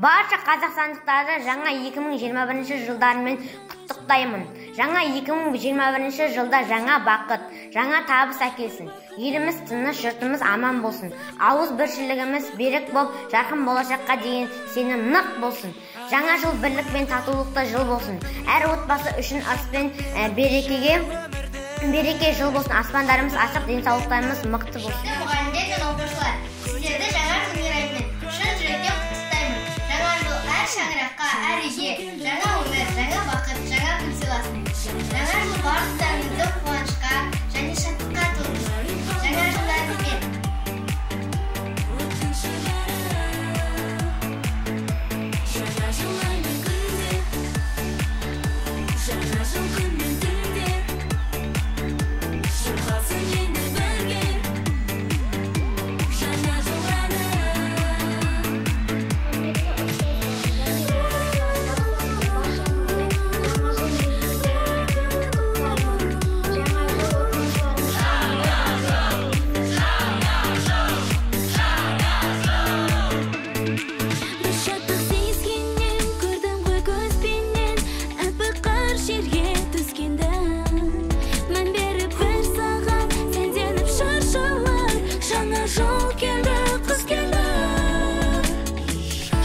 Барша қазақстандықтарды жаңа 2021 жылдарымен құттықтаймын. Жаңа 2021 жылда жаңа бақыт, жаңа табыс әкелсін. Еліміз тыныш, жұртымыз аман болсын. Ауыз біршілігіміз берік болып, жарқын болашаққа деген сенім нық болсын. Жаңа жыл бірлік пен татулықта жыл болсын. Әр отбасы үшін ырыс пен береке жыл болсын. Аспандарымыз ашық, денсаулықтарымыз мықты болсын. Мұғалімдер мен оқушылар, сіздерді жаңа жыл мерекемен шын жүректен құттықтаймын. Жаңа жыл әр шаңыраққа, әр үйге жаңа өмір, жаңа бақыт, жаңа күн сыйласын. Жаңа жыл барлықтарыңызды қуанышқа және шаттыққа толтырсын. Жаңа жылдарыңызбен.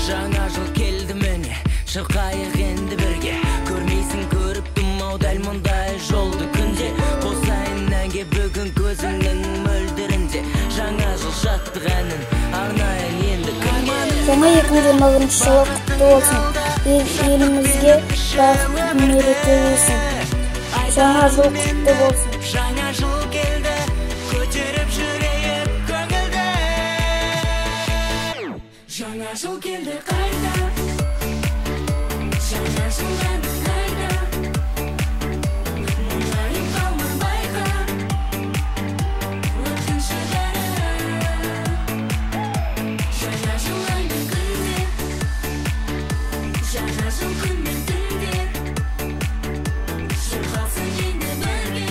Жаңа жыл келді міне, шырқайық енді бірге. Көрмейсің көріптім ау дәл мұндай жолды күнде. Қосайын әнге бүгін көзімнің мөлдірінде. Жаңа жыл шаттық әнін арнайын енді кімге. Жаңа 2021 жылы құтты болсын. Елімізге бақыт мереке болсын. Жаңа жыл құтты болсын. Жаңа жыл келді, көтеріп жүрейік көңілді. Жаңа жыл келді қайда, жаңа жыл әні қайда. Мұңайып қалма байқа, өткінші бәрі. Жаңа жыл әні күнде, жаңа жыл күнмен түнде. Шырқалсын енді бірге.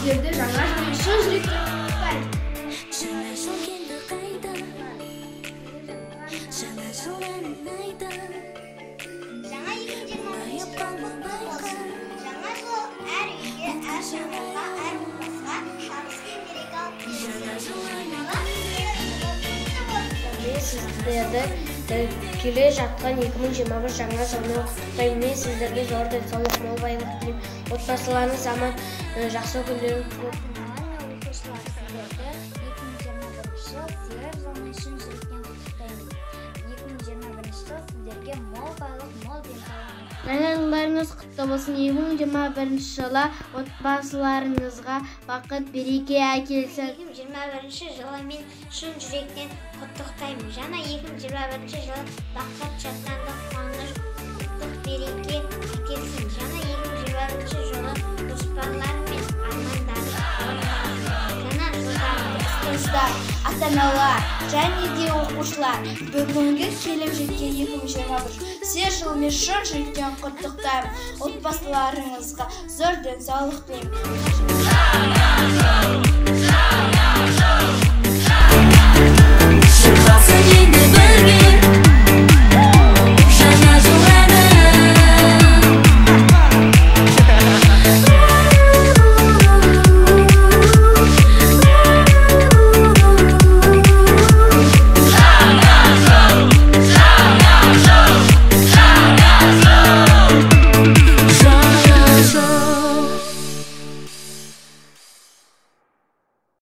Сіздерді жаңа жылмен шын жүректен құттықтаймын. Жаңа жыл келді қайда, жаңа жыл әнін айда. Жаңа 2021 жаңа жыл әр үйге, әр шаңыраққа, әр отбасыға табыс пен береке алып Мен сіздерді келе жатқан 2021 жаңа жылмен құттықтаймын. Мен сіздерге зор денсаулық, мол байлық тілеймін. Отбасыларыңыз аман, жақсы күндерін тілеймін. Жаңа жылдарыңыз құтты болсын. 2021 жылы отбасыларыңызға бақыт, береке әкелсін. 2021 жылы мен шын жүректен құттықтаймын. Жаңа 2021 жылы бақыт, шаттандық, қуаныш, береке әкелсін. Жаңа 2021 жылы жоспарлар мен армандарды орындалсын. Жаңа жылдарыңыз Ұстаздар, ата-аналар және де оқушылар, бүгінгі келіп жеткен 2021 сіздер жылмен шын жүректен құттықтаймын. Отбасыларыңызға зор денсаулық тілеймін.